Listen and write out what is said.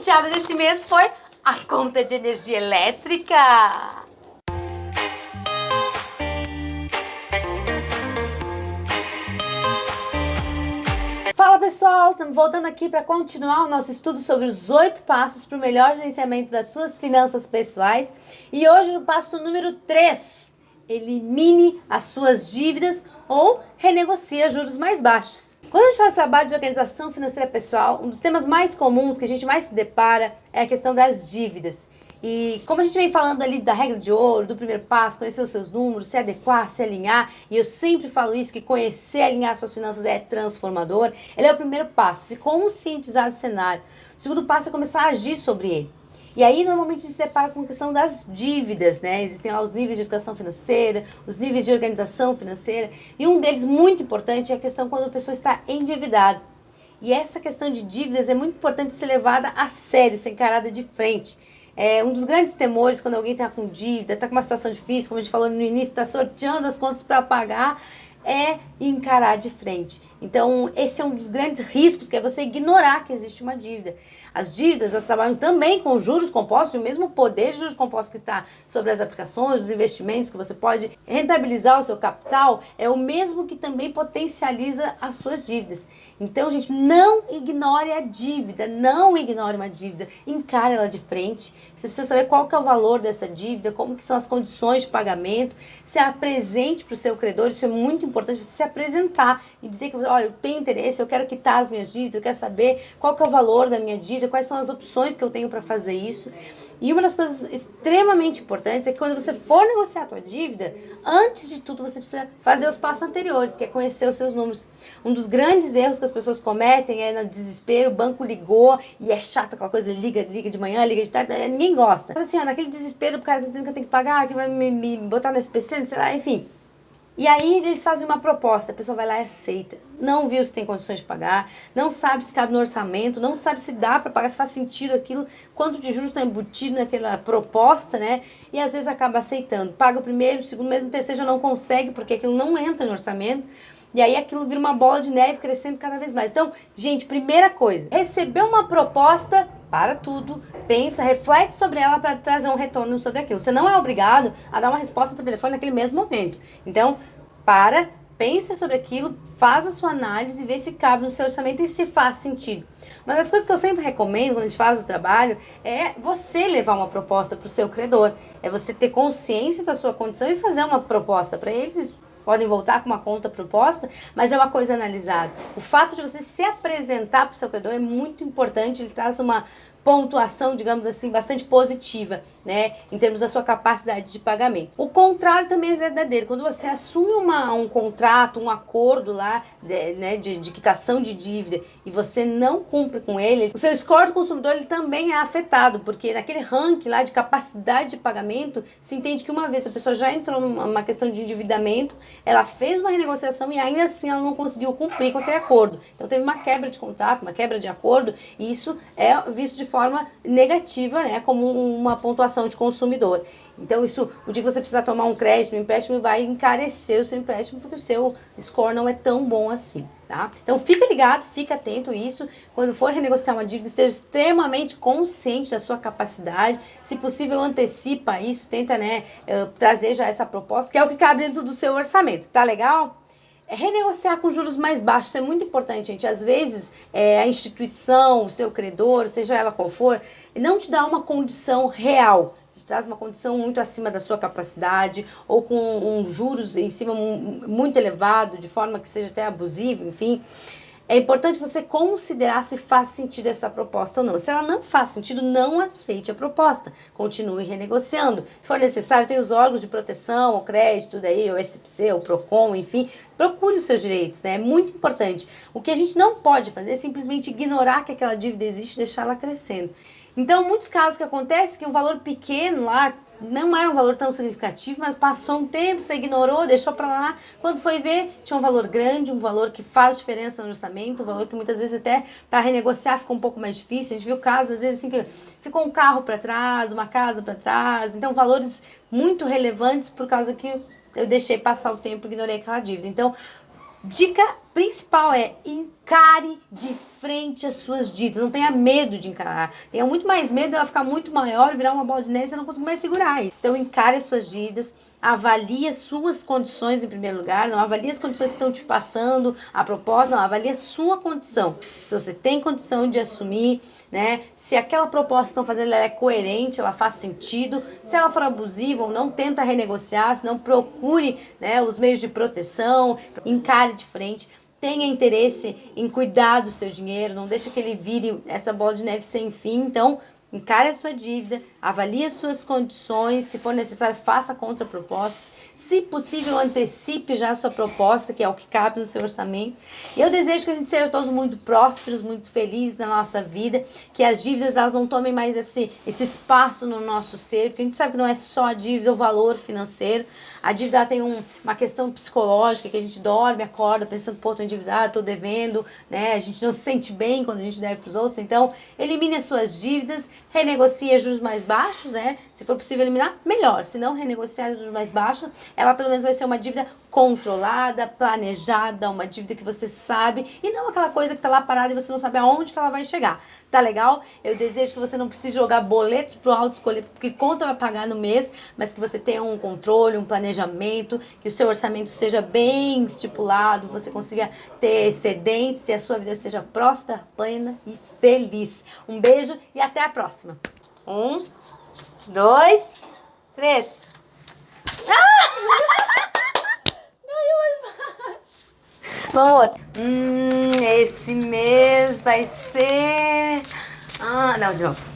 sorteada desse mês foi a conta de energia elétrica. Fala pessoal, estamos voltando aqui para continuar o nosso estudo sobre os 8 passos para o melhor gerenciamento das suas finanças pessoais. E hoje no passo número 3, elimine as suas dívidas ou renegocie juros mais baixos. Quando a gente faz trabalho de organização financeira pessoal, um dos temas mais comuns que a gente mais se depara é a questão das dívidas. E como a gente vem falando ali da regra de ouro, do primeiro passo, conhecer os seus números, se adequar, se alinhar, e eu sempre falo isso, que conhecer e alinhar suas finanças é transformador, ele é o primeiro passo, se conscientizar do cenário. O segundo passo é começar a agir sobre ele. E aí, normalmente, a gente se depara com a questão das dívidas, né? Existem lá os níveis de educação financeira, os níveis de organização financeira, e um deles muito importante é a questão quando a pessoa está endividada. E essa questão de dívidas é muito importante ser levada a sério, ser encarada de frente. Um dos grandes temores quando alguém está com dívida, está com uma situação difícil, como a gente falou no início, está sorteando as contas para pagar, é encarar de frente. Então, esse é um dos grandes riscos, que é você ignorar que existe uma dívida. As dívidas, elas trabalham também com juros compostos, o mesmo poder de juros compostos que está sobre as aplicações, os investimentos, que você pode rentabilizar o seu capital, é o mesmo que também potencializa as suas dívidas. Então, gente, não ignore a dívida, não ignore uma dívida, encare ela de frente. Você precisa saber qual que é o valor dessa dívida, como que são as condições de pagamento, se apresente para o seu credor, isso é muito importante, você se apresentar e dizer que, olha, eu tenho interesse, eu quero quitar as minhas dívidas, eu quero saber qual que é o valor da minha dívida, quais são as opções que eu tenho para fazer isso. E uma das coisas extremamente importantes é que quando você for negociar a tua dívida, antes de tudo você precisa fazer os passos anteriores, que é conhecer os seus números. Um dos grandes erros que as pessoas cometem é no desespero, o banco ligou e é chato aquela coisa, liga de manhã, liga de tarde, ninguém gosta. Mas assim, ó, naquele desespero, o cara tá dizendo que eu tenho que pagar, que vai me botar no SPC, sei lá, enfim. E aí eles fazem uma proposta, a pessoa vai lá e aceita. Não viu se tem condições de pagar, não sabe se cabe no orçamento, não sabe se dá para pagar, se faz sentido aquilo, quanto de juros está embutido naquela proposta, né? E às vezes acaba aceitando. Paga o primeiro, o segundo, mesmo o terceiro já não consegue, porque aquilo não entra no orçamento. E aí aquilo vira uma bola de neve crescendo cada vez mais. Então, gente, primeira coisa, receber uma proposta, para tudo, pensa, reflete sobre ela para trazer um retorno sobre aquilo. Você não é obrigado a dar uma resposta por telefone naquele mesmo momento. Então, pensa sobre aquilo, faz a sua análise e vê se cabe no seu orçamento e se faz sentido. Uma das coisas que eu sempre recomendo quando a gente faz o trabalho é você levar uma proposta para o seu credor. É você ter consciência da sua condição e fazer uma proposta para eles. Podem voltar com uma conta proposta, mas é uma coisa analisada. O fato de você se apresentar para o seu credor é muito importante, ele traz uma pontuação, digamos assim, bastante positiva, né, em termos da sua capacidade de pagamento. O contrário também é verdadeiro. Quando você assume um contrato, um acordo lá, de quitação de dívida e você não cumpre com ele, o seu score do consumidor ele também é afetado, porque naquele ranking lá de capacidade de pagamento, se entende que uma vez a pessoa já entrou numa questão de endividamento, ela fez uma renegociação e ainda assim ela não conseguiu cumprir com aquele acordo. Então teve uma quebra de contrato, uma quebra de acordo, e isso é visto de forma negativa, né, como uma pontuação de consumidor. Então isso, o dia que você precisar tomar um crédito, um empréstimo, vai encarecer o seu empréstimo porque o seu score não é tão bom assim, tá? Então fica ligado, fica atento a isso. Quando for renegociar uma dívida, esteja extremamente consciente da sua capacidade. Se possível, antecipa isso, tenta, né, trazer já essa proposta, que é o que cabe dentro do seu orçamento, tá legal? Renegociar com juros mais baixos, isso é muito importante, gente. Às vezes, a instituição, o seu credor, seja ela qual for, não te dá uma condição real, te traz uma condição muito acima da sua capacidade, ou com juros em cima muito elevado, de forma que seja até abusivo, enfim. É importante você considerar se faz sentido essa proposta ou não. Se ela não faz sentido, não aceite a proposta. Continue renegociando. Se for necessário, tem os órgãos de proteção, o crédito, daí, o SPC, o PROCON, enfim. Procure os seus direitos, né? É muito importante. O que a gente não pode fazer é simplesmente ignorar que aquela dívida existe e deixar ela crescendo. Então, muitos casos que acontecem que um valor pequeno lá, não era um valor tão significativo, mas passou um tempo, você ignorou, deixou para lá. Quando foi ver, tinha um valor grande, um valor que faz diferença no orçamento, um valor que muitas vezes até para renegociar ficou um pouco mais difícil. A gente viu casos, às vezes, assim, que ficou um carro para trás, uma casa para trás. Então, valores muito relevantes por causa que eu deixei passar o tempo e ignorei aquela dívida. Então, dica principal é encare de frente as suas dívidas. Não tenha medo de encarar. Tenha muito mais medo dela ficar muito maior, virar uma bola de neve e você não conseguir mais segurar. Então encare as suas dívidas. Avalie as suas condições em primeiro lugar, não avalie as condições que estão te passando a proposta, não, avalie a sua condição. Se você tem condição de assumir, né? Se aquela proposta que estão fazendo ela é coerente, ela faz sentido, se ela for abusiva ou não, tenta renegociar, se não procure, né, os meios de proteção, encare de frente. Tenha interesse em cuidar do seu dinheiro, não deixe que ele vire essa bola de neve sem fim. Então, encare a sua dívida, avalie as suas condições, se for necessário, faça contrapropostas. Se possível, antecipe já a sua proposta, que é o que cabe no seu orçamento. E eu desejo que a gente seja todos muito prósperos, muito felizes na nossa vida, que as dívidas elas não tomem mais esse espaço no nosso ser, porque a gente sabe que não é só a dívida, o valor financeiro. A dívida tem uma questão psicológica, que a gente dorme, acorda pensando, pô, tô endividado, tô devendo, né? A gente não se sente bem quando a gente deve pros outros. Então, elimine as suas dívidas, renegocie juros mais baixos, né? Se for possível eliminar, melhor. Se não renegociar juros mais baixos, ela pelo menos vai ser uma dívida controlada, planejada, uma dívida que você sabe e não aquela coisa que tá lá parada e você não sabe aonde que ela vai chegar. Tá legal? Eu desejo que você não precise jogar boletos pro alto, escolher que conta vai pagar no mês, mas que você tenha um controle, um planejamento, que o seu orçamento seja bem estipulado, você consiga ter excedentes e a sua vida seja próspera, plena e feliz. Um beijo e até a próxima. 1, 2, 3. Vamos outro. Esse mês vai ser... não, de novo.